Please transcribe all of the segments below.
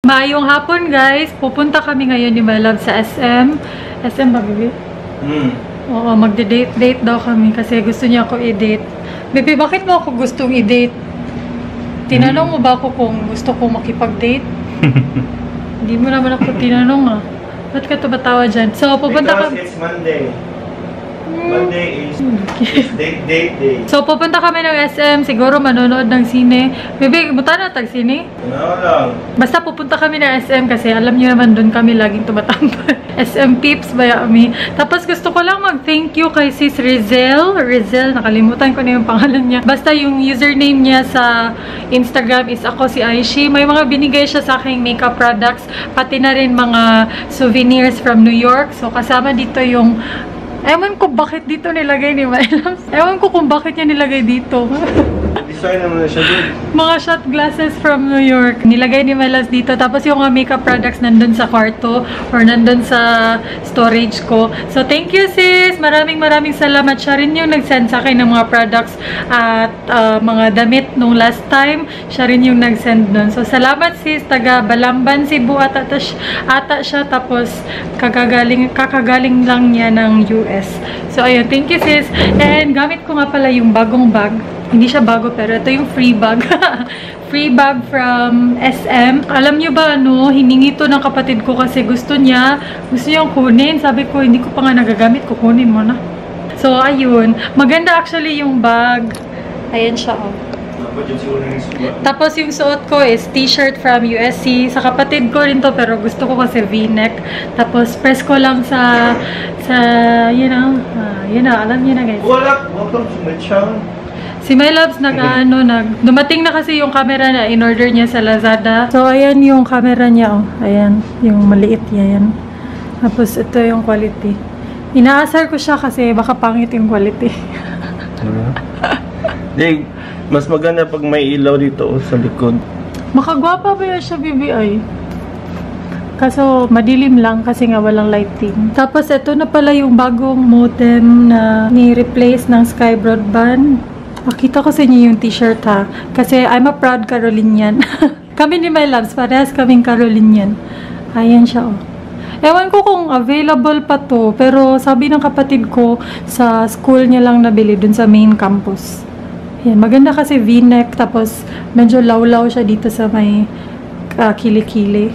Maayong hapon guys, pupunta kami ngayon ni My Love sa SM. SM ba, baby? Oo, magde-date daw kami kasi gusto niya ako i-date. Baby, bakit mo ako gustong i-date? Tinanong mo ba ako kung gusto ko makipag-date? Hindi mo naman ako tinanong ah. Ba't ka tumatawa dyan? So, pupunta kami... Because it's Monday. Monday is date day. So, pupunta kami ng SM. Siguro manonood ng sine. Baby, buta na tag-sine? Ano lang. Basta pupunta kami ng SM kasi alam niyo naman doon kami laging tumatambay. SM Peeps by Ami. Tapos gusto ko lang mag-thank you kay Sis Rizel. Nakalimutan ko na yung pangalan niya. Basta yung username niya sa Instagram is ako si Aishi. May mga binigay siya sa aking makeup products. Pati na rin mga souvenirs from New York. So kasama dito yung... Ewan ko bakit dito nilagay ni My Love. Ewan ko kung bakit niya nilagay dito. Design naman na siya dun. Mga shot glasses from New York. Nilagay ni My Love dito. Tapos yung mga makeup products nandun sa kwarto or nandun sa storage ko. So, thank you sis! Maraming salamat. Siya rin yung nag-send sa akin ng mga products at mga damit nung last time. Siya rin yung nag-send nun. So, salamat sis. Taga Balamban, Cebu ata siya. Tapos, kakagaling lang niya ng US. So, ayun. Thank you sis. And gamit ko nga pala yung bagong bag. Hindi siya bago pero ito yung free bag. Free bag from SM. Alam nyo ba ano, hiningi to ng kapatid ko kasi gusto niyang kunin. Sabi ko, hindi ko pa nga nagagamit, kukunin mo na. So, ayun. Maganda actually yung bag. Ayan siya, oh. Tapos yung suot ko is t-shirt from USC. Sa kapatid ko rin to pero gusto ko kasi v-neck. Tapos press ko lang sa you know, alam niyo na guys. Welcome to my channel. Si My Loves dumating na kasi yung camera na in-order niya sa Lazada. So, ayan yung camera niya, oh. Ayan, yung maliit yan. Tapos, ito yung quality. Inaasar ko siya kasi baka pangit yung quality. Dig, mas maganda pag may ilaw dito sa likod. Makagwapa ba yan siya, BBI? Kaso, madilim lang kasi nga walang lighting. Tapos, ito na pala yung bagong modem na ni-replace ng Sky Broadband. Makita ko sa inyo yung t-shirt ha. Kasi I'm a proud Carolinian. Kami ni My Loves, parehas kaming Carolinian. Ayan siya oh. Ewan ko kung available pa to. Pero sabi ng kapatid ko, sa school niya lang nabili dun sa main campus. Ayan, maganda kasi v-neck. Tapos medyo lawlaw siya dito sa may kilikili.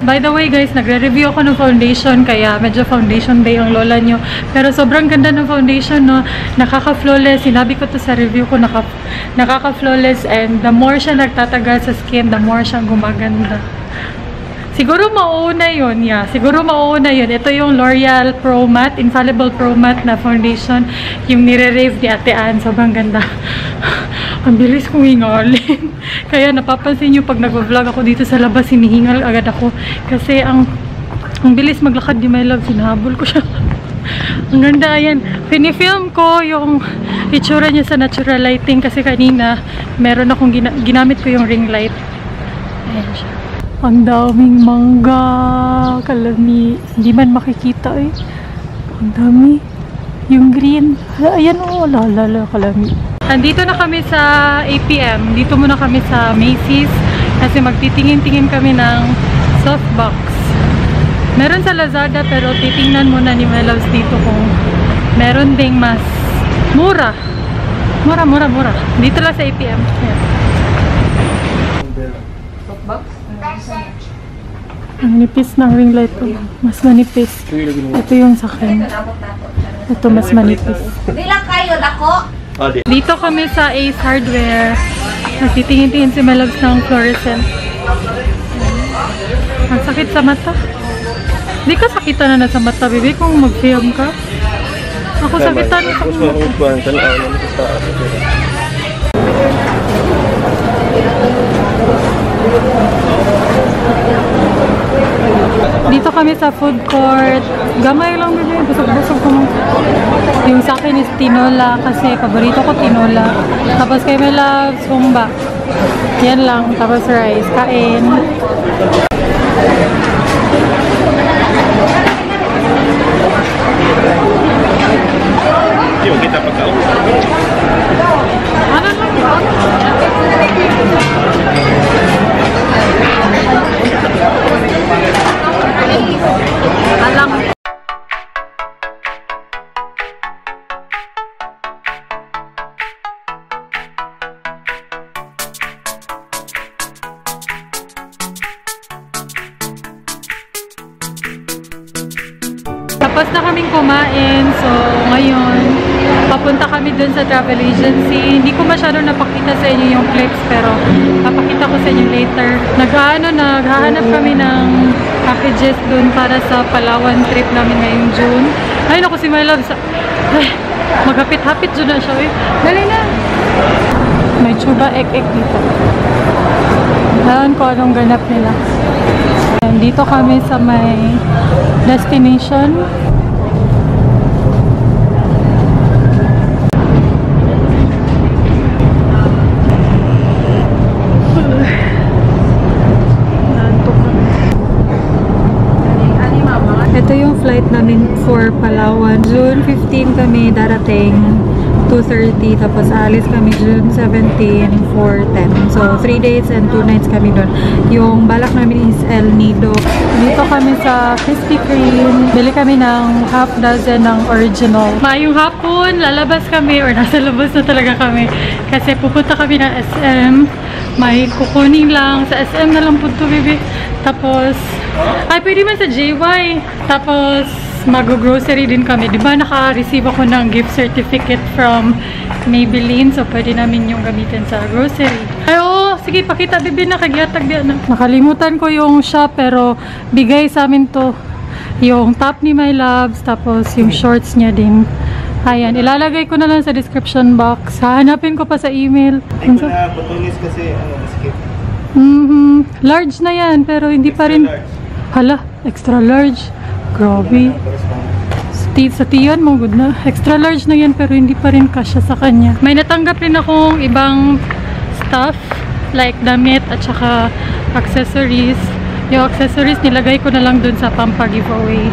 By the way guys, nagre-review ako ng foundation kaya medyo foundation bay ang lola nyo. Pero sobrang ganda ng foundation, no? Nakaka-flawless. Sinabi ko to sa review ko, nakaka-flawless and the more siya nagtatagal sa skin, the more siyang gumaganda. Siguro mauuna yun, yeah. Siguro mauuna yun. Ito yung L'Oreal Pro Matte, Infallible Pro Matte na foundation. Yung nire-rave ni Ate Ann. Sobrang ganda. Ang bilis kong hingalin. Kaya napapansin nyo pag nag-vlog ako dito sa labas, hinihingal agad ako. Kasi ang bilis maglakad ni My Love. Sinahabol ko siya. Ang ganda, ayan. Pinifilm ko yung itsura niya sa natural lighting kasi kanina meron akong ginamit ko yung ring light. Ayan siya. Ang daming mangga, kalami. Hindi man makikita eh. Ang dami. Yung green. Ayan o, lalala, kalami. Andito na kami sa APM. Dito muna kami sa Macy's. Kasi magtitingin-tingin kami ng softbox. Meron sa Lazada pero titingnan muna ni My Loves dito kung meron ding mas mura. Mura. Dito lang sa APM. Ayan. Softbox? Ang nipis ng ring light ko. Mas manipis. Ito yung sa akin. Ito mas manipis. Bilang kayo, dako? Dito kami sa Ace Hardware. Nagtitingin-tingin si My Loves ng fluorescent. Ang sakit sa mata. Hindi ka sakitan na sa mata, baby, kung mag-film ka. Ako sakitan na sa mata. Dito kami sa food court. Gamay lang bili. Busog-busog ko. Yung sa akin is tinola kasi paborito ko tinola. Tapos kay My Loves, humba. Yan lang. Tapos rice. Kain. Yung kita pagkaon. Ano lang yun? Tapos na kaming kumain. So, ngayon, papunta kami dun sa travel agency. Hindi ko masyado napakita sa inyo yung clips, pero papakita ko sa inyo later. Naghahanap kami ng packages dun para sa Palawan trip namin ngayong June. Ay, naku si My Love. Ay, maghapit-hapit dun na siya. Dali na! May chuba ek-ek dito. Alam ko anong ganap nila. And dito kami sa may destination. Ito yung flight namin for Palawan. June 15 kami darating, 2:30. Tapos alis kami June 17 for 10. So, 3 days and 2 nights kami doon. Yung balak namin is El Nido. Dito kami sa Krispy Kreme. Bili kami ng half dozen ng original. Mayong hapon, lalabas kami or nasa labas na talaga kami. Kasi pupunta kami ng SM. May kukunin lang. Sa SM na lang po ito, baby. Tapos, ay, pwede man sa JY. Tapos, mag-grocery din kami. Diba, naka-receive ako ng gift certificate from Maybelline. So, pwede namin yung gamitin sa grocery. Ay, oo. Sige, pakita, bibi. Nakagiatag din. Nakalimutan ko yung shop, pero bigay sa amin to. Yung top ni My Loves, tapos yung shorts niya din. Ayan, ilalagay ko na lang sa description box. Hahanapin ko pa sa email. Ay ko na butulis kasi skip. Large na yan, pero hindi pa rin. Hala, extra large. Grabe. Sa tiyan mo, good na. Extra large na yan, pero hindi pa rin kasya sa kanya. May natanggap rin akong ibang stuff, like damit at saka accessories. Yung accessories, nilagay ko na lang dun sa pampa-giveaway.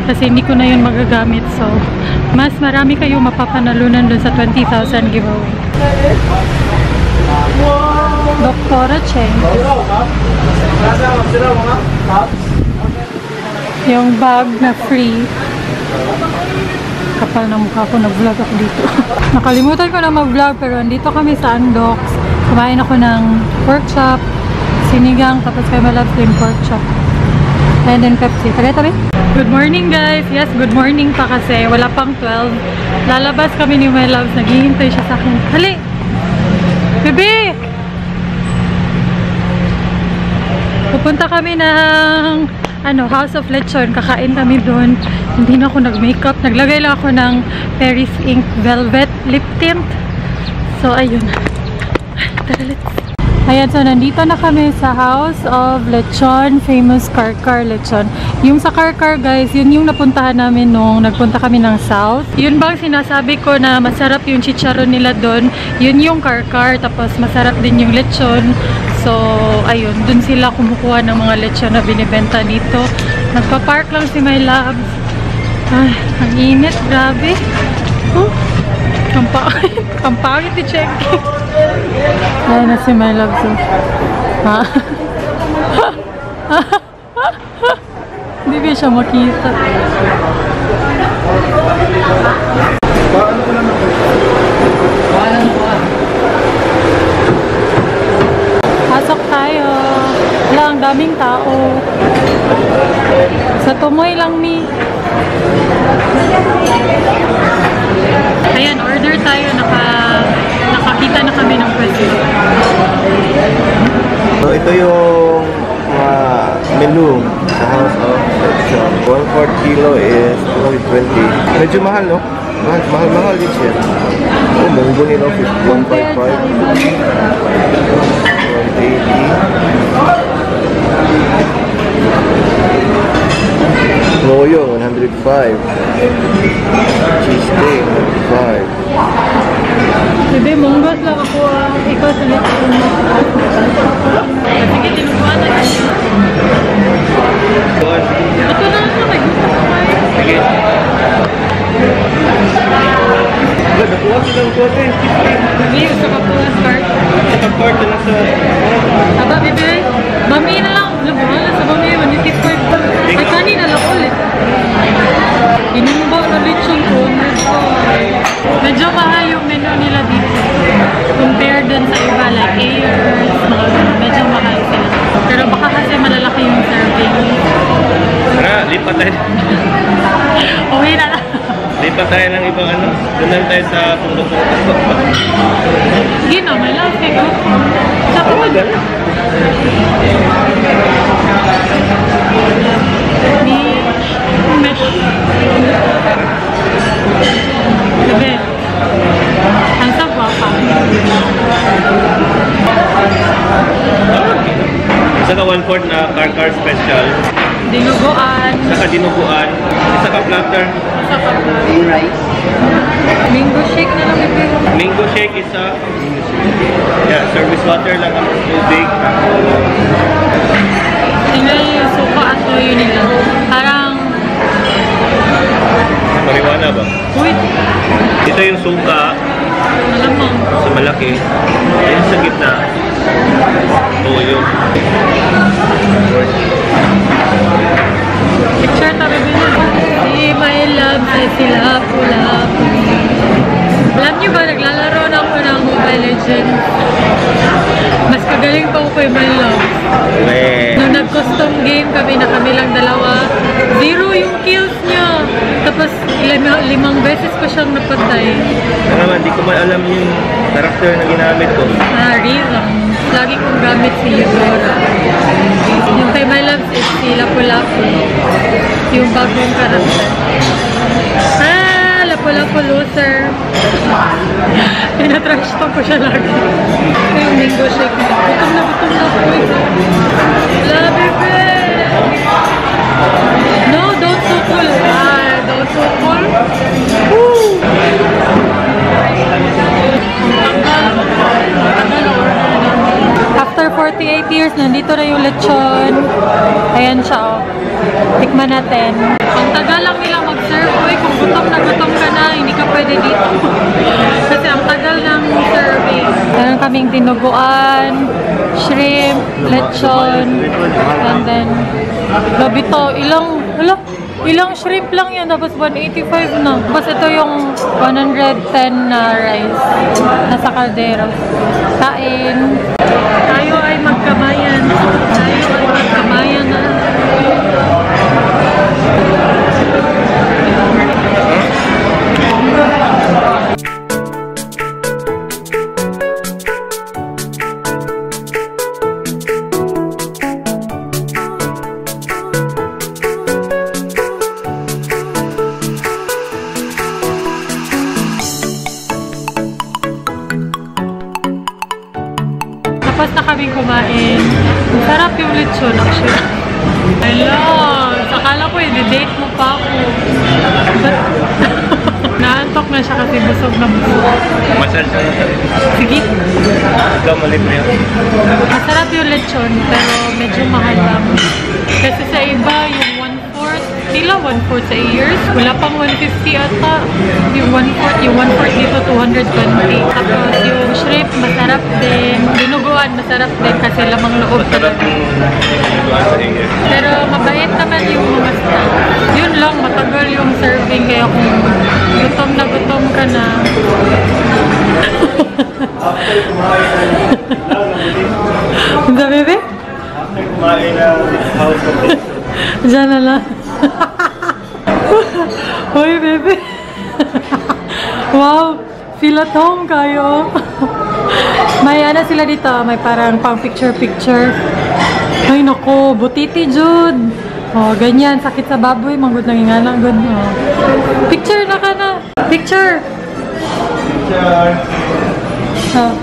Kasi hindi ko na yun magagamit. So, mas marami kayong mapapanalunan dun sa 20,000 giveaway. Doktora Cheng. Yung bag na free. Kapal na mukha ko, nag-vlog ako dito. Nakalimutan ko na mag-vlog, pero andito kami sa Andox. Kumain ako ng pork chop, sinigang, tapos kay My Love yung pork chop. And then Pepsi. Tabi-tabi. Good morning, guys. Yes, good morning pa kasi. Wala pang 12. Lalabas kami ni My Love. Naghihintay siya sa akin. Hali! Bebe! Pupunta kami ng House of Lechon. Kakain kami doon. Hindi na ako nag-makeup. Naglagay lang ako ng Paris Ink Velvet Lip Tint. So, ayun. Tara, let's. Ayan, so nandito na kami sa House of Lechon, famous Karkar Lechon. Yung sa Karkar, guys, yun yung napuntahan namin nung nagpunta kami ng South. Yun bang sinasabi ko na masarap yung chicharon nila doon. Yun yung Karkar, tapos masarap din yung lechon. So, ayun, dun sila kumukuha ng mga lechon na binibenta dito. Nagpa-park lang si My Love. Ay, ang init, grabe. Ang pangit i-check. Ayan na si My Love. So. Ha? Hindi ba siya makita? Pasok tayo. Wala, ang daming tao. Sa tumoy lang ni. Ayan, order tayo. Nakakita na kami ng pwesto. So, ito yung menu sa House of Lechon. 1/4 kilo is 220. Medyo mahal, no? Mahal din siya. Oh, munggo nila, 155. 180. Loyo, 105. Cheesesteak, 105. Bebe, munggot lang ako. Ikaw sa lechon mo. Sige, tinubuan na yun. Ito na lang na. Sige. Nakuha silang kote. Bebe, gusto ka po ang start. Sa part na sa... Aba, bebe. Mami na lang. Labuhan sa mami. Manitip ko. Ay, kanina lang ulit. Inumbaw na lechon ko. Medyo mahal yung menu nila dito. Compare dun sa iba, like Ayers, medyo mahal sila. Pero baka kasi malalaki yung serving. Tara, lipat tayo. Okay Punta tayo sa pundok ng Tasot ba? Hindi na, may lang. Sa Tawagan. Ni mesh. Sabi. Ang sabwa pa. Isa ka 1/4 na car special. Dinuguan. Isa ka dinuguan. Isa ka platter. Isa ka rice. Mango shake na lang ito. Mango shake isa. Yeah, service water lang ang tubig. Tingnan yung suka at toyo nila. Parang... Marijuana ba? Wait. Ito yung suka. Malamang. Sa malaki. Ayun sa gitna. Toyo. Picture tabi bilhin. Si my love ay sila pula. Alam niyo ba, naglalaro na ako ng Mobile Legends. Mas kagaling pa ako kay my love. Nung nag-custom game kami na kami lang dalawa, 0 yung kills niya. Tapos 5 beses ko siyang napatay. Naman, di ko man alam yung karakter na ginamit ko. Reason. Lagi kong gamit si Eudora. Yung kay my love is si Lapu-Lapu. Yung bagong karakter. Lapu-Lapu loser. Pinatrash talk ko siya lagi. Yung mango shake niya. Gutom na po ito. Love it. No, don't sukul. Don't sukul. Woo! After 48 years, nandito na yung lechon. Ayan siya, oh. Tikman natin. Ang tagal lang nilang mag-serve. Uy, kung gutom ka na, hindi ka pwede dito. Kasi ang tagal ng serving. Meron kaming dinuguan, shrimp, lechon, and then lobito. Ilang shrimp lang yan, tapos 185 na. Tapos ito yung 110 na rice. Nasa kaldero. Kain. Tayo ay magkamayan. Na. Tapos na kaming kumain. Sarap yung lechon actually. Hello! Akala ko i-date mo pa ako. Naantok na siya kasi busog na busog. Massage na siya. Sige. Ikaw malibre yun. Masarap yung lechon pero medyo mahal lang. Kasi sa iba yung 1/4, sila 1/4 sa years. Wala pang 150 ata. Yung 1/4 dito 220. Tapos yung shrimp masarap din. Dinuguan masarap din kasi lamang loob. Masarap yung dinuguan sa years. Pero mabait naman yung mga staff. Yun lang, matagal yung serving. Kaya kung gutom ka na. Hindi, bebe? Kumain na house of this. Diyan na lang. Hoy, bebe. Wow, feel at home kayo. May ano sila dito, may parang pang picture-picture. Ay nako, butiti Jude. Oh, ganyan, sakit sa baboy, manggod nang ingalang good. Oh. Picture na ka na. Picture. Oh.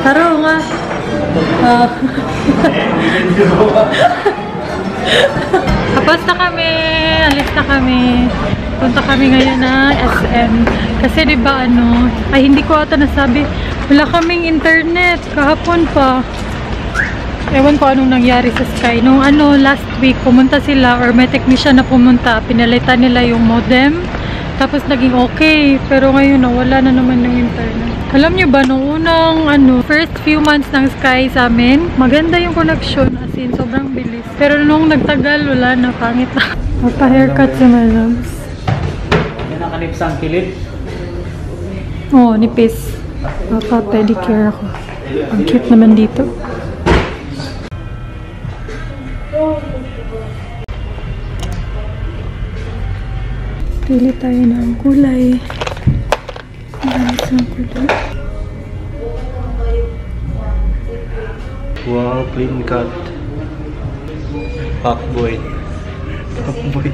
Taro nga. Oh. Tapos na kami, alis na kami. Punta kami ngayon na SM. Kasi diba ano, ay hindi ko ata nasabi, wala kaming internet kahapon pa. Ewan ko anong nangyari sa Sky. Nung ano, last week, pumunta sila or may technician na pumunta, pinalitan nila yung modem. Tapos naging okay. Pero ngayon, wala na naman yung internet. Alam nyo ba, nung unang first few months ng Sky sa amin, maganda yung connection. As in, sobrang bilis. Pero nung nagtagal, wala na. Pangit na. Magpa-haircut si my loves. Yan ang kanipsang kilid. Oo, nipis. Papa-pedicure ako. Ang cute naman dito. Pili tayo ng kulay. Wow, clean cut. Fuckboy. Fuckboy.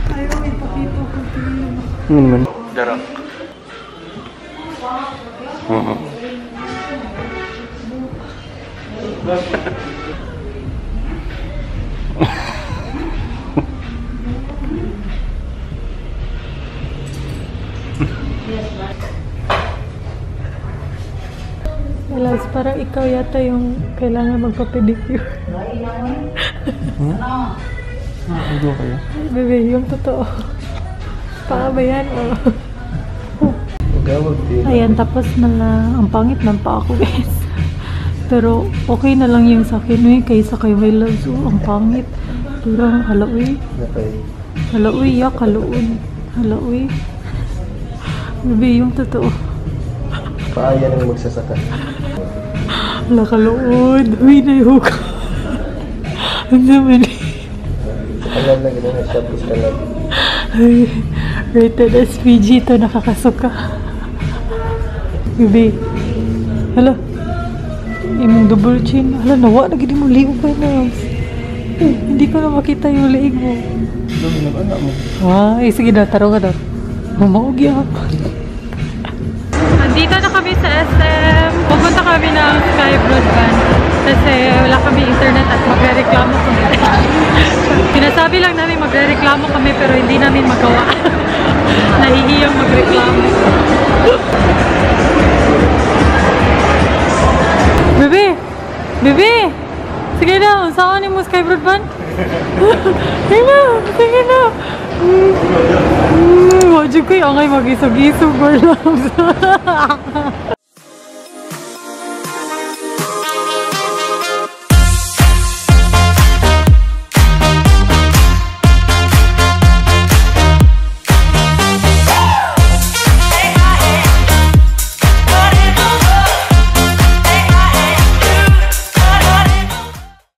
Ayaw, ipakita ko din. Ano naman? Darang. Alas, parang ikaw yata yung kailangan magpa-pedicure. Ano kayo? Bebe, yung totoo. Paa ba yan? Oh. Gawag din. Ayan, tapos na lang. Ang pangit ng paa ko, guys. Pero okay na lang yung sa akin, eh. Kaysa kay my loves. Ang pangit. Durang, halaoy. Okay. Halaoy, yak, haloon. Halaoy. Bebe, yung totoo. Paaya nang magsasaka. Hala, kalood. Uy, nayuhok. Ang naman eh. Alam na gano'n na siya, plus alam. Ay, rated SPG to, nakakasuka. Bebe. Hala. Imong double chin. Hala, nawa na gini mo liog ba na? Hindi ko na makita yung liig mo. Doon, nag-anak mo. Sige daw, taro ka daw. Mamaugya ako. Nandito na kami sa SM. Pupunta kami ng Sky Broadband kasi wala kami internet at magre-reklamo kami. Sinasabi lang namin magre-reklamo kami pero hindi namin magawa. Nahihiyang magreklamo. Bebe! Bebe! Sige na, saan mo Sky Broadband? Sige na! Sige na! Wajud ko yung angay mag-isog-isog or lang.